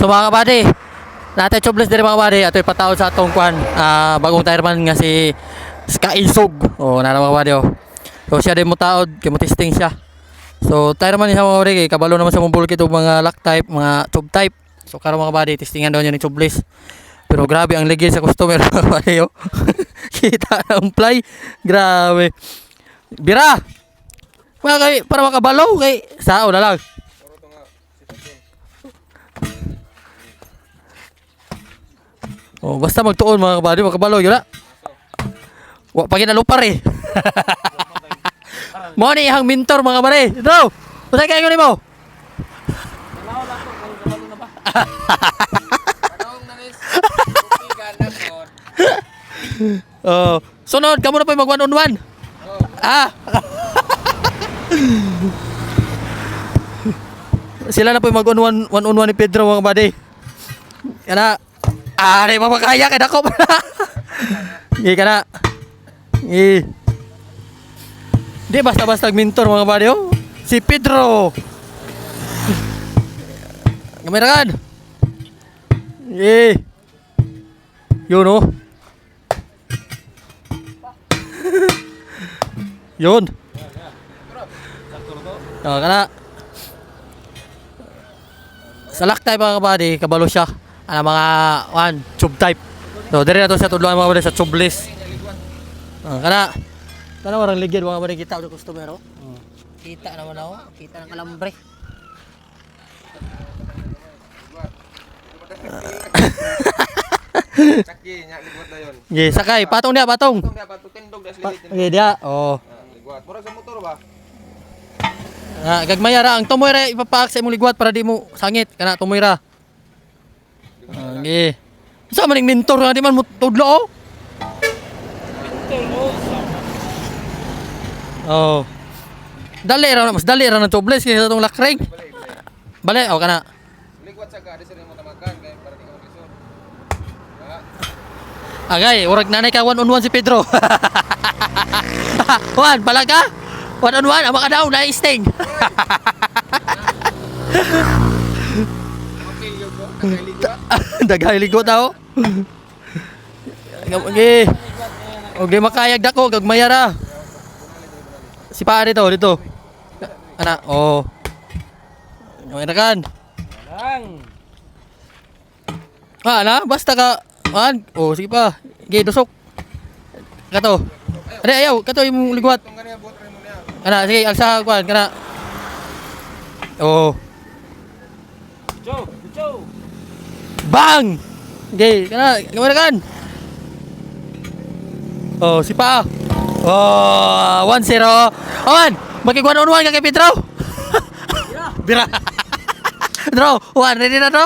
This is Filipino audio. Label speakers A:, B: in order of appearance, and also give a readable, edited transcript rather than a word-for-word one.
A: So mga kabady, natay tubeless diri mga kabady, ato'y pataod sa atong kwan, bagong tireman nga si Skaisog. Nara mga kabady oh. So siya din mo taod, kay mo testing siya. So tireman niya mga kabady, kay kabalo naman sa mong bulkit og mga lock type, mga tube type. So karon mga kabady, testingan daw niya ni tubeless. Pero grabe ang ligid sa customer mga kabady oh. Kita ang fly, grabe. Bira! Mga kay, para makabalo kay sao na lang. Basta magtuon mga kabady, makabalo yun na. Wa pa ginalupar eh. Mo ni ihang mentor mga kabady. Ito! Usay kayo ni mo?
B: Dalaw lang to, kung kabalo na ba? Panahong nanis, kupigan na po.
A: Sunod, kamo na pa mag one on one. Sila na po mag one on one ni Pedro mga kabady. Kana di makakaya kay dako pa. Gi kana. Di basta-basta mentor mga kabady oh. Si Pedro. Kamera kan. Yun oh. Yun. Kana. Sa lock type mga kabady, kabalo siya. Ano mga tube type. So dire na to sa tudloan mga kabady sa tubeless. Kana warang ligid mga kabady kita og customer oh. Kita naman ako, kita ng kalambre.
B: Sakyi, nya ligwat na yun.
A: Sakay, patong dia, patong.
B: Itong dapat tutindog na sila.
A: Dia.
B: Ligwat. Murag sa motor ba?
A: Gagmaya ra ang tumoy ra ipapaak sa imong ligwat para di mo sangit kana tumoy ra. Sa maning mentor nga di man mo tudlo oh. Dali ra mas dali ra ng tubeless kaysa tong lakring. Bale kana.
B: Ligwat sa ka, di sila mo tamakan kay para di ka maglisod.
A: Agay, urag nanay ka one on one si Pedro. Juan, pala ka? One on one, ama ka daw na sting.
B: Okay, yun ko. Nagligwat.
A: Daghay ligot daw. Okay, makayag dako gagmaya ra. Si pare dito. Ana, Ano kan?
B: Lang.
A: Basta ka. Sige pa. Dusok. Kato. Ayaw, kato yung ligwat.
B: Itong ganyan buhat rin mo niya.
A: Sige, alsa kuan kana.
B: Joe.
A: Bang! Gamara kan. Si pa. 1-0. Magkikuan on 1 ka kay Pedro. Bira. Draw, ready na to?